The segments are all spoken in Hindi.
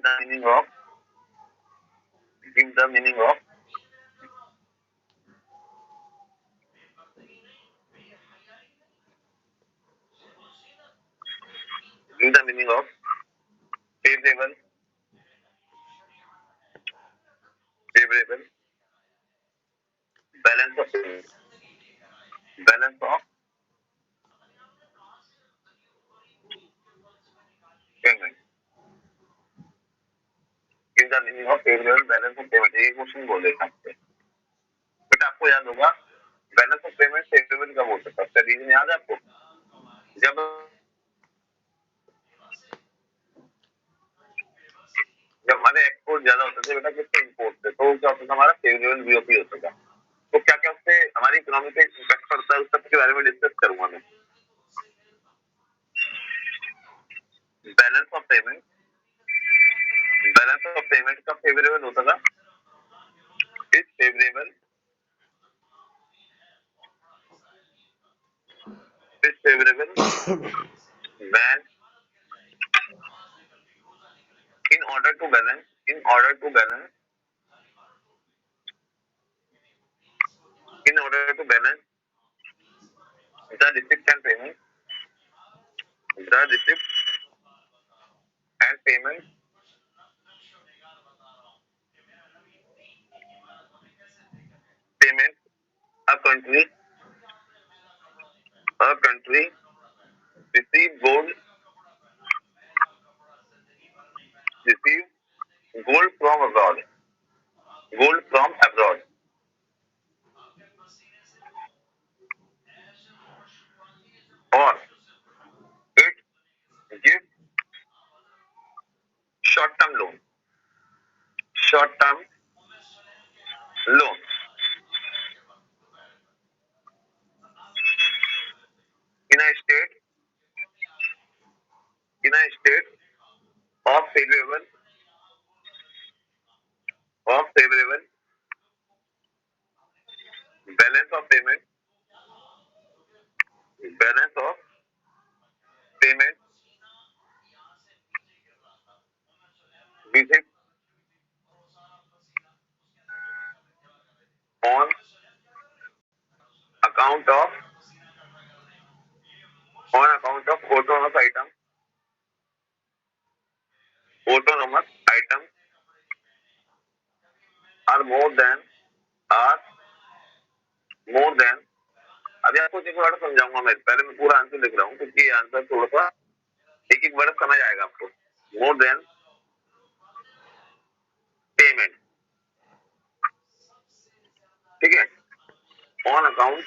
the meaning of give the meaning of give the meaning of favorable balance of balance of payment. Give the meaning of favorable balance of payment. ये क्वेश्चन बोले आपसे, बट आपको याद होगा बैलेंस ऑफ पेमेंट फेवरेबल कब हो सकता है? रीजन याद है आपको? जब जब हमारे एक्सपोर्ट ज्यादा होते थे बेटा किससे इम्पोर्ट से, तो क्या होता था हमारा फेवरेबल बीओपी होता था। तो क्या क्या उससे हमारी इकोनॉमी पे इम्पैक्ट पड़ता है, उस सब के बारे में डिस्कस करूंगा मैं। बैलेंस ऑफ पेमेंट का फेवरेबल होता था, is favourable when in order to balance in order to balance the receipt and payment payment a country receive gold from abroad or it gives short term loan in a state of favorable balance of payment visit on account of autonomous items are more than अभी आपको एक वर्ड समझाऊंगा मैं, पहले मैं पूरा आंसर लिख रहा हूँ क्योंकि ये आंसर थोड़ा सा एक वर्ड समझ आएगा आपको। मोर देन पेमेंट, ठीक है, on account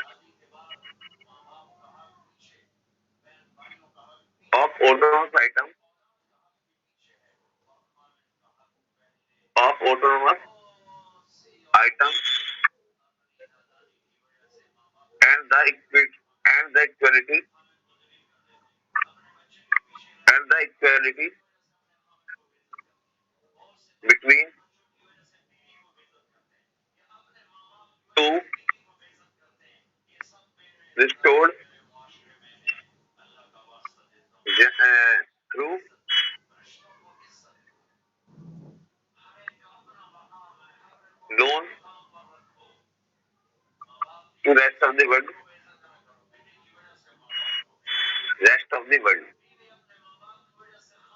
of autonomous item and the equality between two restored through loan to rest of the world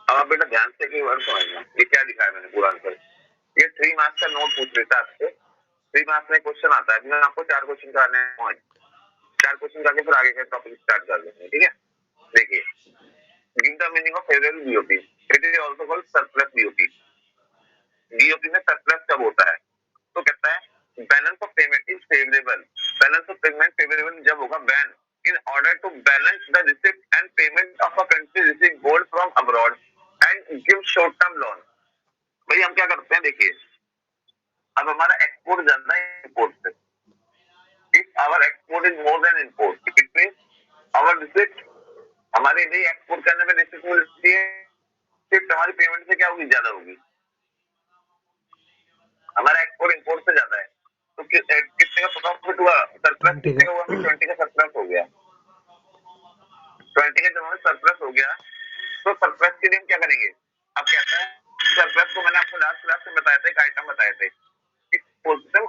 अब आप बेटा ध्यान से वर्ड समझना, ये क्या लिखा है मैंने पूरा आंसर। ये 3 मार्क्स का नोट पूछ लेता है आपसे, 3 मार्क्स में क्वेश्चन आता है, मैं आपको 4 क्वेश्चन कराने हैं, 4 क्वेश्चन करके फिर आगे का टॉपिक स्टार्ट कर देंगे, ठीक है। देखिए, give the meaning of favourable BOP, it is also called surplus BOP. BOP में सरप्लस कब होता है? तो कहता है balance of payment is favourable, balance of payment favourable जब होगा when in order to balance the receipt and payment of a country receive gold from abroad and give short term loan। भाई हम क्या करते हैं, देखिए अब हमारा एक्सपोर्ट ज्यादा है इंपोर्ट से, if our export is more than import it means our receipt, हमारे लिए एक्सपोर्ट करने में रिसिप्ट मिलती है, सिर्फ हमारी पेमेंट से क्या होगी, ज्यादा होगी। हमारा एक्सपोर्ट इंपोर्ट से ज्यादा है तो कितने का प्रॉफिट हुआ, सरप्लस कितने का हुआ, 20 का सरप्लस हो गया, 20 का जब हमें सरप्लस हो गया तो सरप्लस के लिए हम क्या करेंगे, अब कहता है सरप्लस को लास्ट क्लास में बताया था, एक आइटम बताए थे, पोजिटिव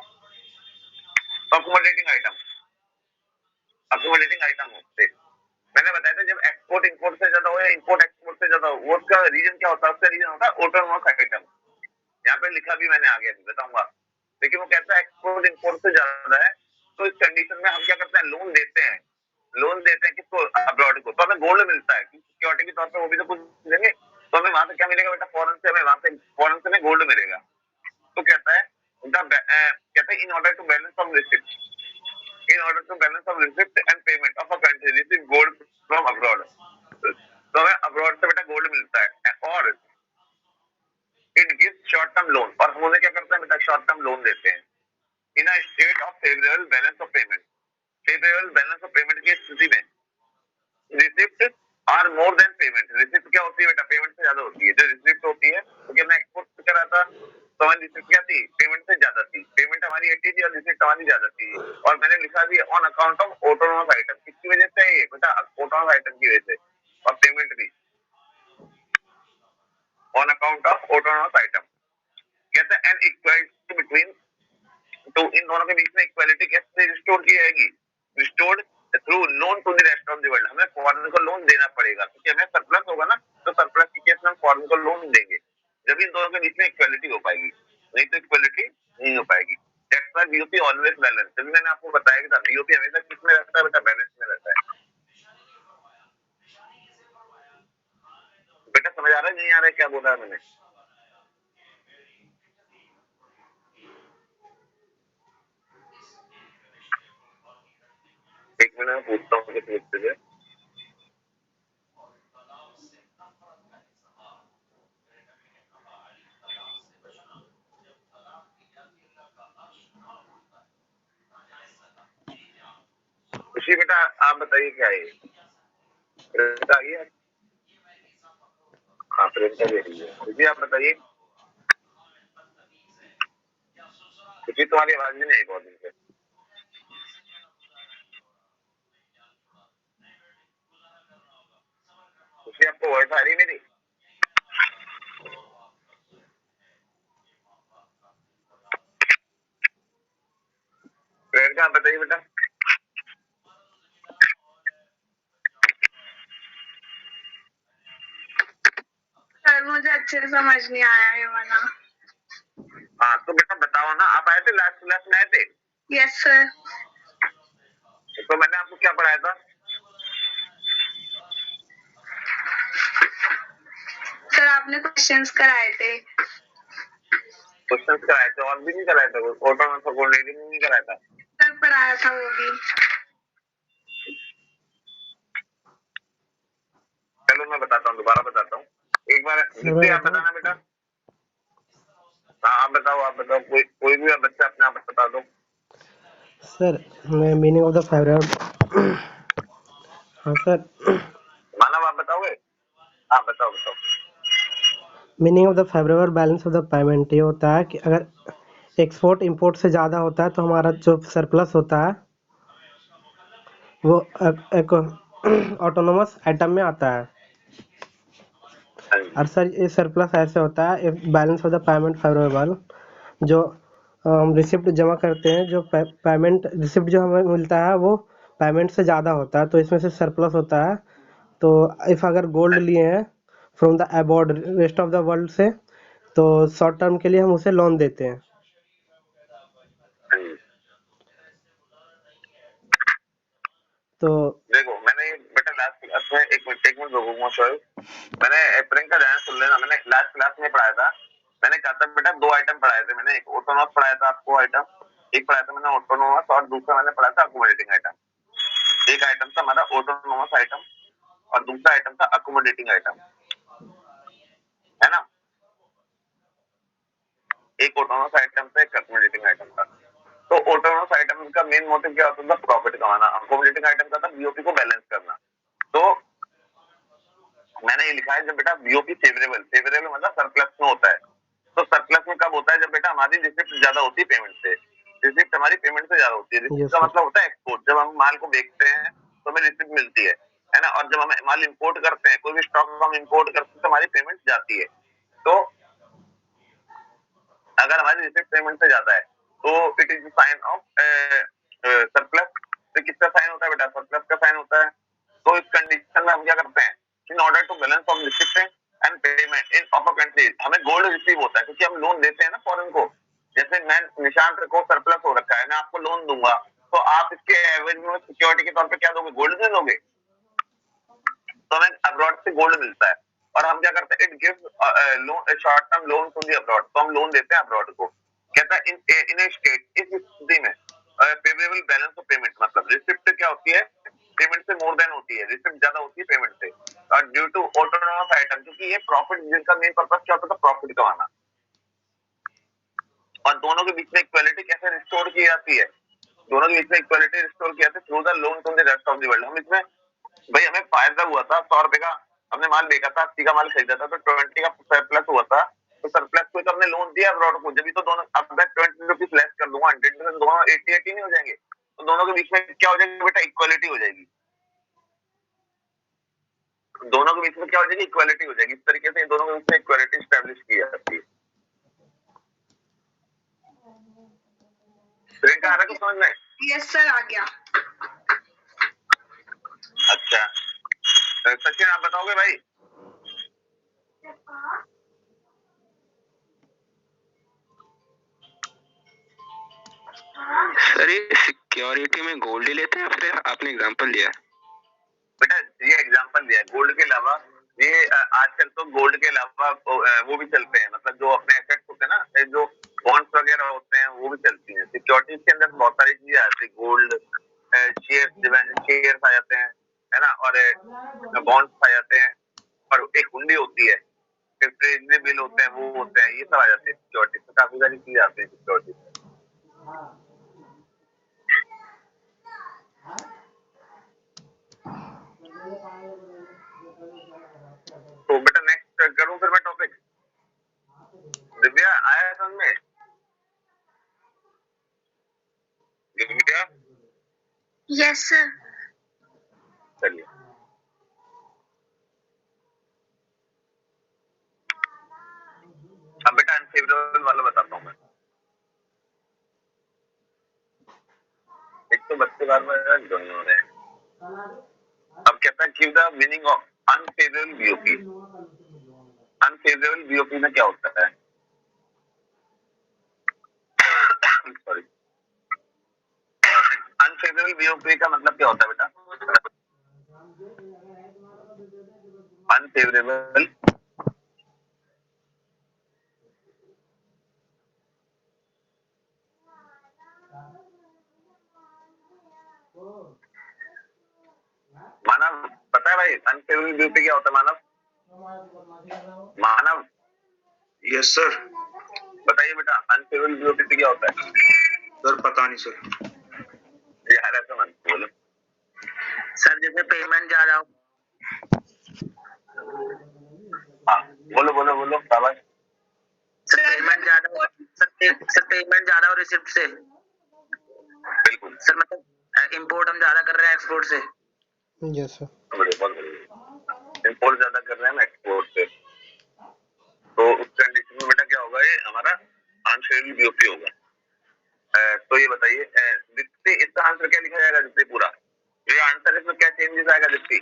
अकोमोडेटिंग आइटम होते, मैंने बताया था जब एक्सपोर्ट इंपोर्ट से ज्यादा हो या इंपोर्ट एक्सपोर्ट से ज्यादा हो, वो उसका रीजन क्या होता है? उसका रीजन होता है ऑटोनोमस आइटम। यहाँ पे लिखा भी मैंने आगे बताऊंगा, लेकिन वो कहता है एक्सपोर्ट इंपोर्ट से ज्यादा है, तो इस कंडीशन में हम क्या करते हैं? लोन देते हैं किसको? अब्रॉड को। तो हमें गोल्ड मिलता है सिक्योरिटी के तौर पे, वो भी तो कुछ देंगे, तो हमें वहां से क्या मिलेगा बेटा? फॉरेन से हमें गोल्ड मिलेगा। तो कहता है in order to balance of receipt and payment of a country receive gold from abroad. तो हमें अब्रॉड से बेटा गोल्ड मिलता है, और it gives short term loan, और हम उन्हें क्या करते हैं बेटा? शॉर्ट टर्म लोन देते हैं in a state of favourable balance of payment. Favourable balance of payment की स्थिति में receipt are more than payment. Receipt क्या होती है बेटा? पेमेंट से ज्यादा होती है। जो रिसिप्ट होती है, क्योंकि हमने एक्सपोर्ट करा था तो हमारी रिसिप्ट क्या थी? पेमेंट से ज्यादा थी। पेमेंट हमारी 80 थी और रिसिप्ट हमारी ज्यादा थी। और मैंने लिखा भी on account of autonomous item. किसकी वजह से है ये बेटा? ऑटोनोमस आइटम की वजह से, और पेमेंट भी on account of autonomous item. कहते हैं एन इक्वालिटी बिटवीन, तो इन दोनों के बीच में इक्वालिटी कैसे रिस्टोर की जाएगी? Restored through loan to the rest of the world. हमें फॉरेन को लोन देना पड़ेगा, क्योंकि हमें सरप्लस होगा ना, तो सरप्लस की केस में हम फॉरेन को लोन देंगे, जब इन दोनों के बीच में इक्वालिटी हो पाएगी, नहीं तो इक्वालिटी नहीं हो पाएगी। That's why BOP always balance. जब मैंने आपको बताया कि बीओपी हमेशा किस में रहता है बेटा? बैलेंस में रहता है। बेटा समझ आ रहा है नहीं आ रहा है क्या बोला है मैंने? एक मिनट में पूछता हूँ किस लिखते थे। खुशी बेटा आप बताइए क्या है? प्रियंका आई है? हाँ प्रियंका भी आई है। खुशी आप बताइए। खुशी तुम्हारी आवाज भी नहीं आई बहुत दिन से। खुशी आपको वॉइस आ रही है मेरी? प्रियंका आप बताइए बेटा। सर मुझे अच्छे से समझ नहीं आया ये वाला। हाँ तो बेटा बताओ ना, आप आए थे लास्ट क्लास में? आए थे? Yes sir. तो मैंने आपको क्या पढ़ाया था? सर आपने क्वेश्चंस कराए थे। क्वेश्चंस कराए थे और भी नहीं कराया था? ऑटोनोमस अकोमोडेटिंग नहीं कराया था? सर पढ़ाया था वो भी। चलो मैं बताता हूँ, दोबारा बताता हूँ एक बार। जिससे आप बताना बेटा। हाँ आप बताओ कोई भी बच्चा अपने आप बता दो। Sir meaning of the favourable. हाँ सर। मानव आप बताओगे? हाँ बताओ। Meaning of the favourable balance of the payment ये होता है कि अगर एक्सपोर्ट इंपोर्ट से ज़्यादा होता है तो हमारा जो सरप्लस होता है वो एक ऑटोनोमस आइटम में आता है। और सर ये सरप्लस ऐसे होता है balance of the payment favourable, जो हम रिसिप्ट जमा करते हैं, जो पेमेंट रिसिप्ट जो हमें मिलता है वो पेमेंट से ज़्यादा होता है, तो इसमें से सरप्लस होता है। तो इफ़ अगर गोल्ड लिए हैं from the abroad rest of the world से, तो शॉर्ट टर्म के लिए हम उसे लोन देते हैं। तो देखो मैंने बेटा लास्ट क्लास में एक मिनट रुको सर, मैंने अप्रैल का ध्यान सुन लेना। मैंने लास्ट क्लास में पढ़ाया था, मैंने कहा था बेटा दो आइटम पढ़ाए थे मैंने। एक ऑटोनोमस पढ़ाया था आपको आइटम, एक पढ़ाया था मैंने ऑटोनोमस, और दूसरा मैंने पढ़ाया था अकोमोडेटिंग आइटम। एक आइटम था हमारा ऑटोनोमस आइटम और दूसरा आइटम था अकोमोडेटिंग आइटम, है ना? एक ऑटोनोमस आइटम था, एक अकोमोडेटिंग आइटम था। तो ऑटोनोमस आइटम का मेन मोटिव क्या होता था? प्रॉफिट कमाना। अकोमोडेटिंग आइटम का था बीओपी को बैलेंस करना। तो मैंने ये लिखा है जब बेटा बीओपी फेवरेबल मतलब सरप्लस में होता है। तो सरप्लस में कब होता है? जब बेटा हमारी रिसिप्ट ज्यादा होती है पेमेंट से। रिसिप्ट हमारी पेमेंट से ज्यादा होती है। रिसिप्ट का मतलब होता है एक्सपोर्ट। जब हम माल को बेचते हैं तो हमें रिसिप्ट मिलती है ना? और जब हम माल इंपोर्ट करते हैं, कोई भी स्टॉक हम इंपोर्ट करते हैं तो हमारी पेमेंट जाती है। तो अगर हमारी रिसिप्ट पेमेंट से ज्यादा है तो it is sine of surplus. तो किसका साइन होता है बेटा? सरप्लस का साइन होता है। तो इस कंडीशन में हम क्या करते हैं, in order to balance of receipt and payment in of a country, हमें गोल्ड रिसीव होता है क्योंकि हम लोन देते हैं ना फॉरेन को। जैसे मैं निशांत को सरप्लस हो रखा है, मैं आपको लोन दूंगा तो आप इसके एवरेज में सिक्योरिटी के तौर पे क्या दोगे? गोल्ड दे दोगे। तो हमें अब्रॉड से गोल्ड मिलता है और हम क्या करते हैं, it gives loan short term loan to the abroad. तो हम लोन देते हैं अब्रॉड को। कहता है इन ए स्टेट, इस स्थिति में फेवरेबल बैलेंस ऑफ पेमेंट, मतलब रिसिप्ट क्या होती है? पेमेंट से मोर देन होती है, रिसिप्ट ज्यादा होती है पेमेंट से। और ड्यू टू ऑटोनोमस आइटम, क्योंकि ये प्रॉफिट, जिनका मेन पर्पस क्या होता था? प्रॉफिट कमाना। और दोनों के बीच में इक्वालिटी कैसे रिस्टोर की जाती है? दोनों के बीच में इक्वालिटी रिस्टोर किया जाता है through the loan to the rest of the world. हम इसमें भाई हमें फायदा हुआ था 100 रुपए का, हमने माल बेचा था, 80 का माल खरीदा था, तो 20 का सरप्लस हुआ था। तो सरप्लस को हमने लोन दिया अब्रॉड को, जब भी तो दोनों, अब मैं 20 रुपीज लेस कर दूंगा 100 में, दोनों 80 नहीं हो जाएंगे? तो दोनों के बीच में क्या हो जाएगी बेटा? इक्वालिटी हो जाएगी। दोनों के बीच में क्या हो जाएगी? इक्वालिटी हो जाएगी। इस तरीके से दोनों के बीच में इक्वालिटी एस्टैब्लिश की जाती है। प्रियंका आ रहा है समझ में? यस सर, आ गया। अच्छा सचिन आप बताओगे भाई? सर ये सिक्योरिटी में गोल्ड ही लेते हैं, फिर आपने एग्जांपल दिया बेटा, ये एग्जांपल दिया गोल्ड के अलावा। ये आजकल तो गोल्ड के अलावा वो भी चलते हैं, मतलब जो अपने एसेट्स होते हैं ना, जो बॉन्ड्स वगैरह होते हैं वो भी चलती हैं। सिक्योरिटीज के अंदर बहुत सारी चीजें आती है, गोल्ड, शेयर्स आ जाते हैं, है ना, और बॉन्ड्स आ जाते हैं, और एक हुंडी होती है, फिर ट्रेजरी बिल होते हैं, वो होते हैं, ये सब आ जाते हैं सिक्योरिटी में। काफी सारी चीजें आती है सिक्योरिटी में। तो बेटा नेक्स्ट करूं फिर मैं टॉपिक? दिव्या आया समझ में? Divya yes sir. चलिए, अब बेटा अनफेवरेबल वाला बताता हूँ मैं। एक तो बच्चे बार बार ज्वाइन हो रहे हैं। अब कहता है give the meaning of unfavourable BOP. Unfavourable BOP में क्या होता है? सॉरी, अनफेवरेबल बीओपी का मतलब क्या होता है बेटा? अनफेवरेबल मानव, पता है भाई अनफेवरेबल बीओपी क्या होता है मानव? मानव यस सर। बताइए बेटा, अनफेवरेबल बीओपी क्या होता है? सर पता नहीं सर। यार ऐसा मत बोलो सर जैसे पेमेंट ज्यादा हो। हाँ बोलो बोलो बोलो शाबाश। पेमेंट ज्यादा हो रिसिप्ट से। बिल्कुल सर मतलब इंपोर्ट हम ज्यादा कर रहे हैं एक्सपोर्ट से। Yes sir. बहुत बढ़िया। इंपोर्ट ज्यादा कर रहे हैं हम एक्सपोर्ट से, तो उस कंडीशन में बेटा क्या होगा? ये हमारा अनफेवरेबल बीओपी होगा। तो ये बताइए दीप्ति, इसका आंसर क्या लिखा जाएगा दीप्ति? पूरा ये आंसर, इसमें क्या चेंजेस आएगा दीप्ति?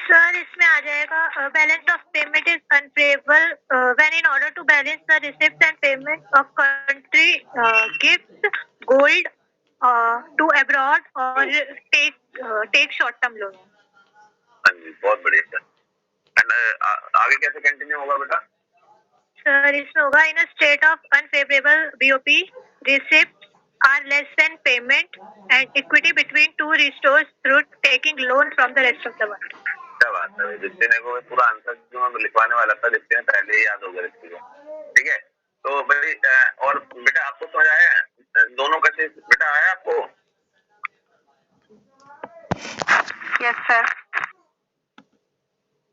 सर इसमें आ जाएगा balance of payment is unfavourable when in order to balance the receipt and payment of country gives gold to abroad और टेक शॉर्ट टर्म लोन। हाँ जी बहुत बढ़िया। एंड आगे कैसे कंटिन्यू होगा बेटा? सर इसमें होगा in a state of unfavourable BOP receipt are less than payment and equity between to restores through taking loan from the rest of the world. क्या बात है, दीप्ति ने को पूरा आंसर जो मैं लिखवाने वाला था, दीप्ति ने पहले ही याद होगा दीप्ति को। ठीक है, तो भाई और बेटा आपको समझ आया दोनों कैसे? बेटा आया आपको? Yes sir.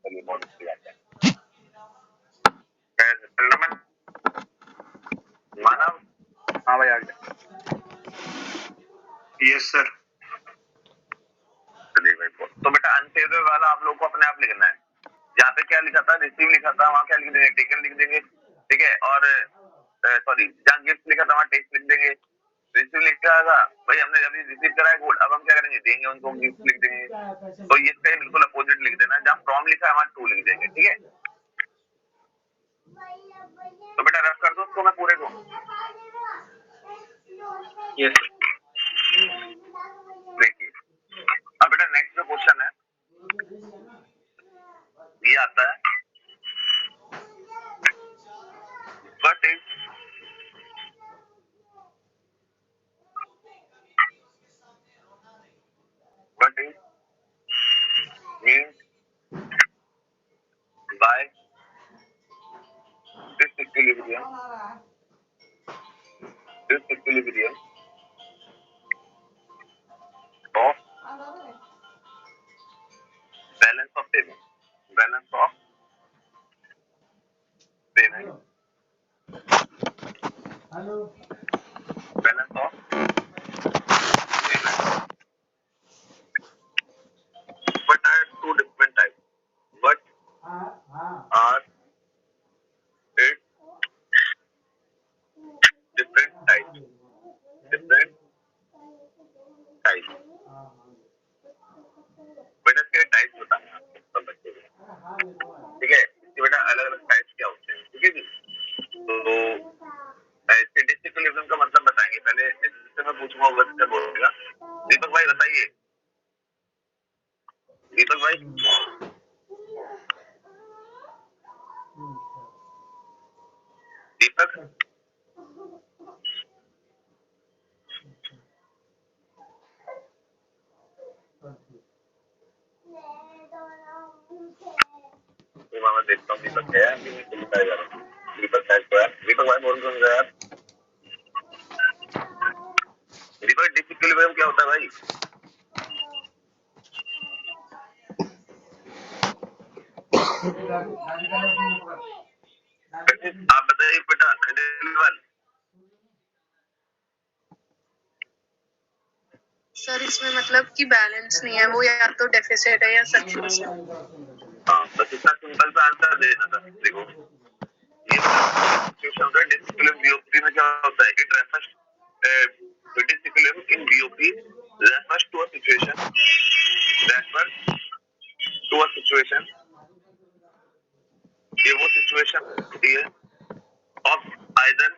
चलिए बहुत अच्छी बात है। मानव, हाँ भाई आ गया। Yes sir. चलिए भाई, तो बेटा अनफेवरेबल वाला आप लोग को अपने आप लिखना है। यहाँ पे क्या लिखा था? रिसीव लिखा था, वहाँ क्या लिख देंगे? टेकन लिख देंगे। ठीक है, और सॉरी जहाँ गिफ्ट लिखा था वहाँ टेक्स्ट लिख देंगे, रिसीव लिखा था भाई हमने अभी रिसीव करा है गोल्ड, अब हम क्या करेंगे, देंगे उनको गिफ्ट लिख देंगे। तो ये इसका बिल्कुल अपोजिट लिख देना, जहाँ फ्रॉम लिखा है वहाँ टू लिख देंगे, ठीक है। तो बेटा रफ कर दो उसको मैं पूरे को। यस देखिए अब बेटा नेक्स्ट जो क्वेश्चन है ये आता है, what is mean by this equilibrium of balance of payment, balance of payment, balance of payment, but are two different types. What are it different types? Different types. बेटा इसके टाइप्स बताना है आपको सब बच्चे को, ठीक है। इसके बेटा अलग अलग टाइप्स क्या होते हैं, ठीक है जी। तो इसके डिसइक्विलिब्रियम का मतलब बताएंगे, पहले जिससे मैं पूछूंगा वो बच्चा बोलेगा। दीपक भाई बताइए, दीपक भाई दीपक मैं देखता हूँ दीपक है दीपक है तो दीपक भाई बोल रहे यार। दीपक डिसइक्विलिब्रियम क्या होता है भाई? आप बताइए बेटा। सर इसमें मतलब कि बैलेंस नहीं है, वो या तो डेफिसिट है या सरप्लस है। हाँ बस इतना सिंपल सा आंसर देना था। देखो ये सिचुएशन होता है डिसइक्विलिब्रियम बीओपी में क्या होता है, it refers disequilibrium in BOP refers to a situation ये वो सिचुएशन होती है of either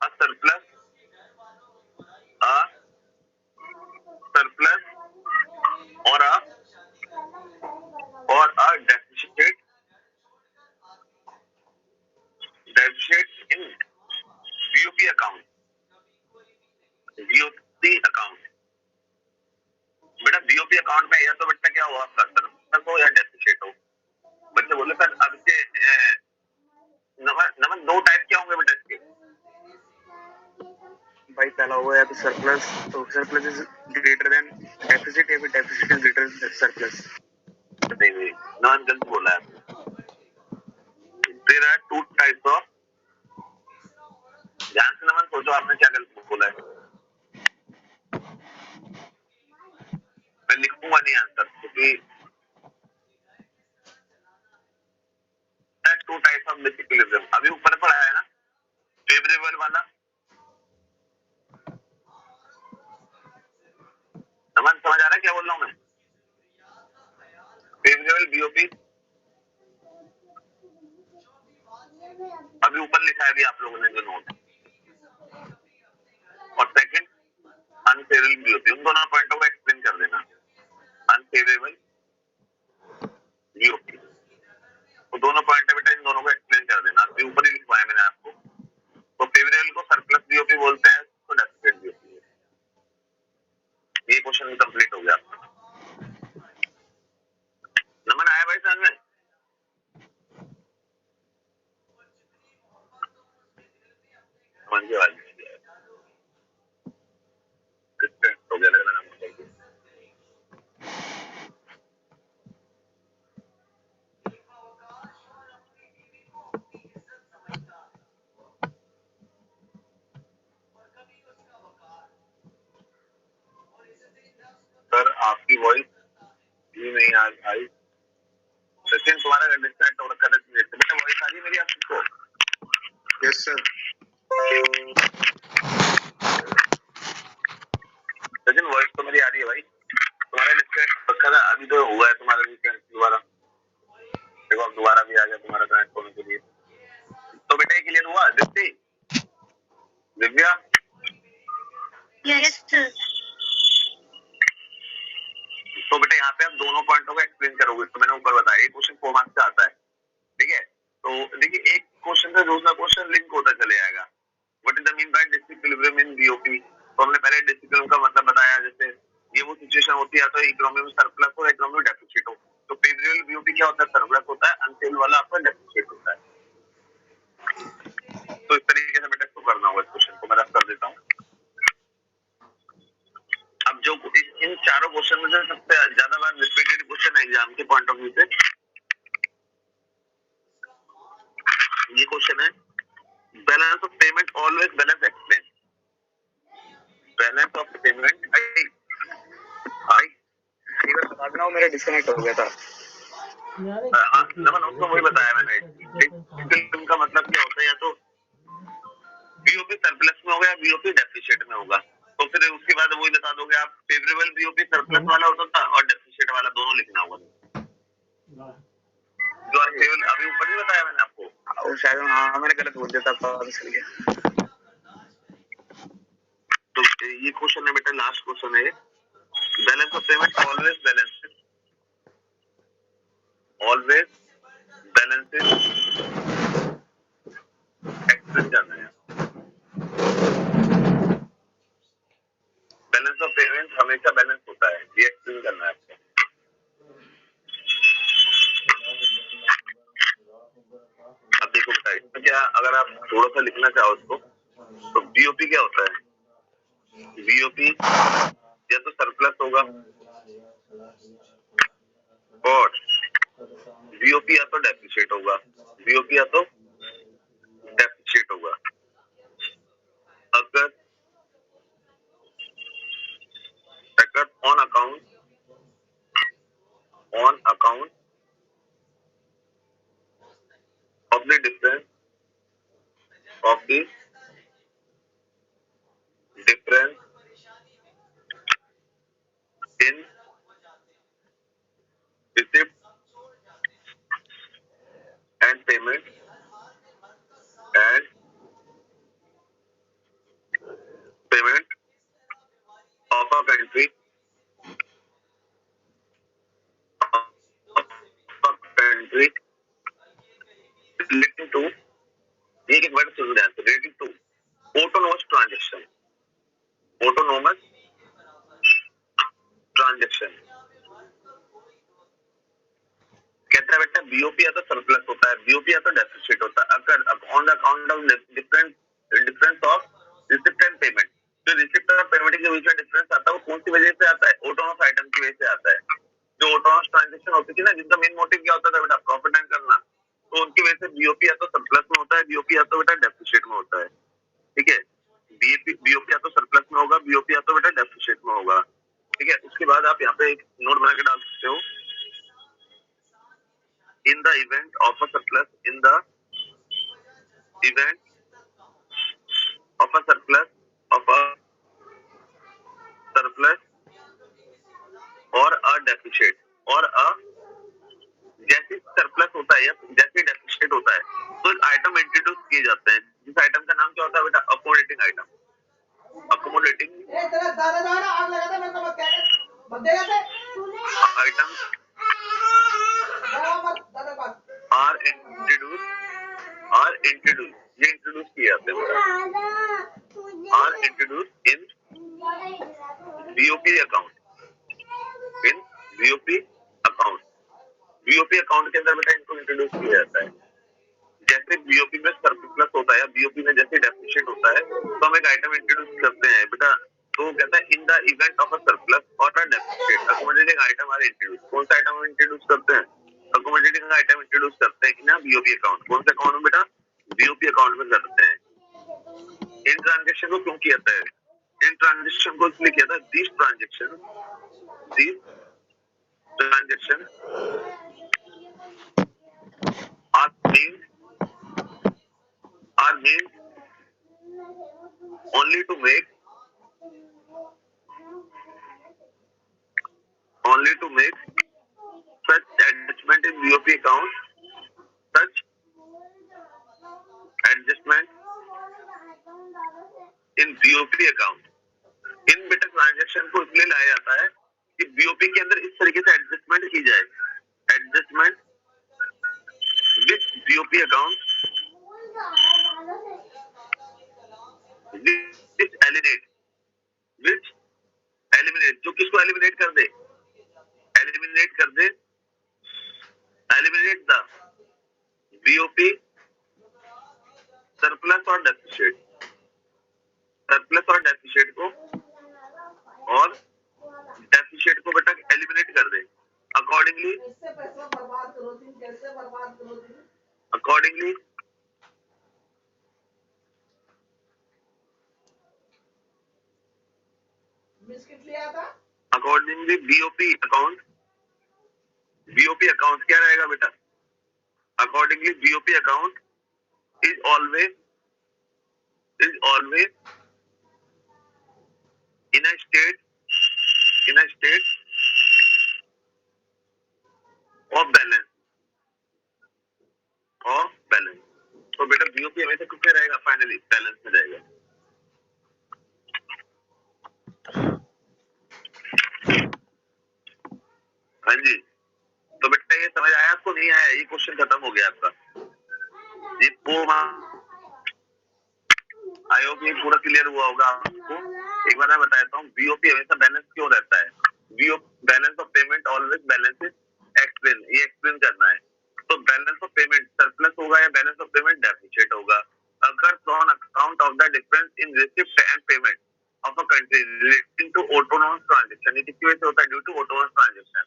a surplus or a deficit in BOP account। बेटा BOP अकाउंट में या तो बेटा क्या हुआ, सरप्लस हो या डेफिसिट हो। बच्चे बोले सर अब इसके नमन दो टाइप क्या होंगे बेटा इसके? भाई पहला हुआ या तो सरप्लस, तो surplus is greater than deficit या फिर deficit is greater than surplus. नहीं नमन गलत बोला है। There are two types of, ध्यान से नमन सोचो आपने क्या गलत बोला है। मैं लिखूंगा नहीं आंसर क्योंकि टू टाइप्स ऑफ डिसइक्विलिब्रियम अभी ऊपर पढ़ा है ना, फेवरेबल वाला। नमन समझ आ रहा है क्या बोल रहा हूँ मैं? फेवरेबल बीओपी अभी ऊपर लिखा है भी आप लोगों ने जो नोट, और सेकंड अनफेवरेबल बीओपी। उन दोनों पॉइंटों को एक्सप्लेन कर देना। अनफेवरेबल बीओपी तो दोनों पॉइंट है बेटा, इन दोनों को एक्सप्लेन कर देना। अभी ऊपर ही लिखवाया मैंने आपको। तो फेवरेबल को सरप्लस बीओपी बोलते हैं, तो डेफिसिट बीओपी। ये क्वेश्चन कंप्लीट हो गया आपका। नमन आया भाई समझ में? समझ के बाद हो गया लग रहा है। सर आपकी वॉइस भी नहीं आई। सचिन तुम्हारा डिस्कनेक्ट हो रखा है। वॉइस आ रही है मेरी आप सबको? Yes sir. सचिन वॉइस तो मेरी आ रही है भाई, तुम्हारा डिस्कनेक्ट रखा था, अभी तो हुआ है तुम्हारा डिस्कनेक्ट दोबारा, देखो अब दोबारा भी आ गया तुम्हारा कनेक्ट होने के लिए। तो बेटा ये क्लियर हुआ दीप्ति, दिव्या? Yes sir. तो बेटा यहाँ पे आप दोनों पॉइंटों को एक्सप्लेन करोगे, तो मैंने ऊपर बताया एक क्वेश्चन 4 मार्क्स से आता है, ठीक है? तो देखिए एक क्वेश्चन से दूसरा क्वेश्चन लिंक होता चले जाएगा। What is the mean by disequilibrium in BOP? तो हमने पहले डिसइक्विलिब्रियम का मतलब बताया, जैसे ये वो सिचुएशन होती है या तो इकोनॉमी में सरप्लस हो, इकोनॉमी में डेफिसिट हो। तो फेवरेबल बीओपी क्या होता है? सरप्लस होता है, अनफेवरेबल वाला आपका डेफिसिट होता है। तो इस तरीके से बेटा इसको करना होगा, इस क्वेश्चन को मैं रफ कर देता हूँ। अब जो इन चारों क्वेश्चन में से सबसे ज्यादा बार रिपीटेड क्वेश्चन है एग्जाम के पॉइंट ऑफ व्यू से, ये क्वेश्चन है balance of payment always balance explain. Balance of payment आई एक बार बता देना, वो मेरा डिस्कनेक्ट हो गया था। हाँ नमन, उसको वही बताया मैंने। डिसइक्विलिब्रियम का मतलब क्या होता है? या तो बीओपी सरप्लस में होगा या बीओपी डेफिसिट में होगा। तो फिर उसके बाद वही बता दोगे आप, फेवरेबल बीओपी सरप्लस वाला होता था और डेफिसिट वाला, दोनों लिखना होगा। जो अभी ऊपर नहीं बताया मैंने आपको, वो शायद हाँ मैंने गलत बोल दिया था, पता चल गया। तो ये क्वेश्चन है बेटा, लास्ट क्वेश्चन है। Balance of payment always balances, always balances explain करना है। बैलेंस ऑफ पेमेंट हमेशा बैलेंस होता है, ये एक्सप्लेन करना है आपको। अब देखो बेटा इसमें क्या, अगर आप थोड़ा सा लिखना चाहो उसको, तो बीओपी क्या होता है? बीओपी या तो सरप्लस होगा और बीओपी या तो डेफिसिट होगा, बीओपी या तो डेफिसिट होगा। अगर on account of the difference in receipt and payment of a country relating to, एक वर्ड सुन ध्यान से, relating to autonomous transaction, autonomous transaction. कहता है बेटा बीओपी या तो सरप्लस होता है, बीओपी या तो डेफिसिट होता है। अगर on the account of difference of receipt and payment, जो रिसिप्ट और पेमेंट के बीच में डिफरेंस आता है वो कौन सी वजह से आता है? ऑटोनोमस आइटम की वजह से आता है। जो ऑटोनोमस ट्रांजेक्शन होती थी ना, जिनका मेन मोटिव क्या होता था बेटा? प्रॉफिट अर्न करना, तो उनकी वजह से बीओपी या तो सरप्लस में होता है, बीओपी या तो बेटा डेफिसिट में होता है। ठीक है, बीओपी या तो सरप्लस में होगा, बीओपी या तो बेटा डेफिसिट में होगा। ठीक है, उसके बाद आप यहाँ पे एक नोट बना के डाल सकते हो, in the event of a surplus और a deficit और a, जैसे सरप्लस होता है या जैसे डेफिसिट होता है तो एक आइटम इंट्रोड्यूस किए जाते हैं, जिस आइटम का नाम क्या होता है बेटा? Accommodating item. Accommodating item are introduced, ये इंट्रोड्यूस किए जाते हैं, are introduced in BOP account, in BOP account, BOP account के अंदर बेटा इनको इंट्रोड्यूस किया जाता है। जैसे बीओपी में सरप्लस होता है या बीओपी में जैसे डेफिसिट होता है तो हम एक आइटम इंट्रोड्यूस करते हैं बेटा, तो कहता है in the event of a surplus or a deficit accommodating item are introduce. कौन सा आइटम हम इंट्रोड्यूस करते हैं? अकोमोडेटिंग आइटम इंट्रोड्यूस करते हैं ना बीओपी अकाउंट। कौन सा अकाउंट में बेटा? बीओपी अकाउंट में करते हैं। इन ट्रांजेक्शन को क्यों किया जाता है? इन ट्रांजेक्शन को इसलिए किया था, this transaction are being only to make such adjustment in BOP account, such adjustment in BOP account. इन बेटा ट्रांजेक्शन को इसलिए लाया जाता है कि BOP के अंदर इस तरीके से एडजस्टमेंट की जाए, adjustment with BOP account which eliminate जो किसको एलिमिनेट कर दे, एलिमिनेट द BOP सरप्लस और डेफिसिट को और डेफिसिट को बेटा एलिमिनेट कर दे। अकॉर्डिंगली BOP अकाउंट क्या रहेगा बेटा? Accordingly BOP account is always in a state of balance तो बेटा BOP हमेशा किसमें रहेगा? फाइनली बैलेंस में रहेगा। हाँ जी, तो बेटा ये समझ आया आपको? नहीं आया? ये क्वेश्चन खत्म हो गया आपका। ये आई होप ये पूरा क्लियर हुआ होगा आपको। एक बार मैं बताता हूँ BOP हमेशा बैलेंस क्यों रहता है। Balance of payment always balance is explain, ये एक्सप्लेन करना है। तो बैलेंस ऑफ पेमेंट सरप्लस होगा या बैलेंस ऑफ पेमेंट डेफिसिट होगा अगर on account of the difference in receipt and payment of a country relating to autonomous transaction. ये किसकी वजह से होता है? Due to autonomous transaction.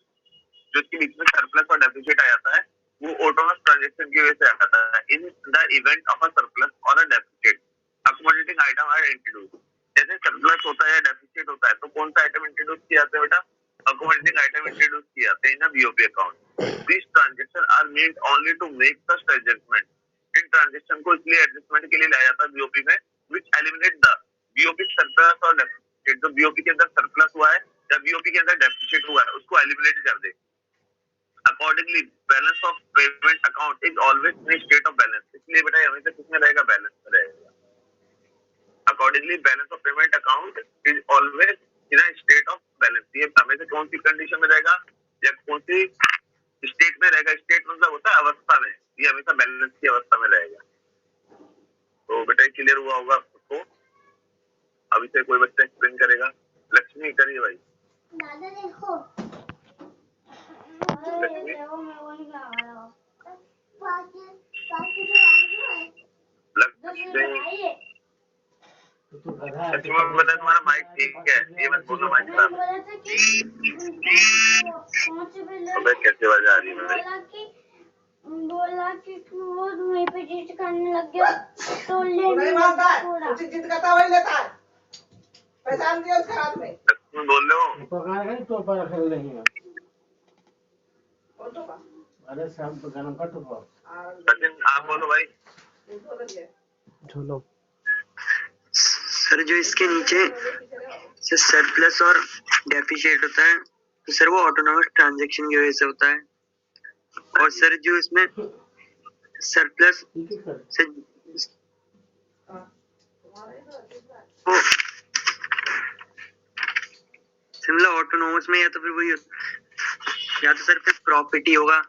जो इसके बीच में सरप्लस और डेफिसिट आ जाता है वो ऑटोनोमस ट्रांजैक्शन की वजह से आता है। In the event of a surplus or a deficit accommodating item are introduce. जैसे सरप्लस होता है, डेफिसिट होता है, तो कौन सा आइटम इंट्रोड्यूस किया जाता है बेटा? अकोमोडेटिंग आइटम इंट्रोड्यूस किया जाते हैं in BOP account. This transaction are made only to make such adjustment. इन ट्रांजैक्शन को इसलिए एडजस्टमेंट के लिए लाया जाता है BOP में which eliminate the BOP surplus और डेफिसिट। जो BOP के अंदर सरप्लस हुआ है या BOP के अंदर डेफिसिट हुआ है उसको एलिमिनेट कर दे। Accordingly balance of payment account is always in state of balance. इसलिए बेटा हमेशा किसमें रहेगा? बैलेंस में रहेगा। Accordingly balance of payment account is always in a state of balance. ये हमेशा कौन सी कंडीशन में रहेगा या कौन सी स्टेट में रहेगा? स्टेट मतलब होता है अवस्था में, ये हमेशा बैलेंस की अवस्था में रहेगा। तो बेटा क्लियर हुआ होगा आपको? अभी से कोई बच्चा एक्सप्लेन करेगा? लक्ष्मी करिए भाई। दादा देखो लक्ष्मी बता तुम्हारा माइक ठीक है, ये मत बोलो माइक खराब है। कैसे आवाज आ रही है भाई? बोला कि वो वहीं पे जिद करने लग गया तो ले जिद करता वही लेता है। पहचान दिया उसके हाथ में। तुम बोल रहे हो? तो पर खेल रही है। और तो का? अरे शाम को गरम का तो सचिन आप बोलो भाई। झूलो सर जो इसके नीचे से सरप्लस और डेफिसिट होता है तो सर वो ऑटोनोमस ट्रांजैक्शन की वजह से होता है। और सर जो इसमें सरप्लस से सिमिलर ऑटोनोमस में या तो फिर वही या तो सर फिर प्रॉपर्टी होगा।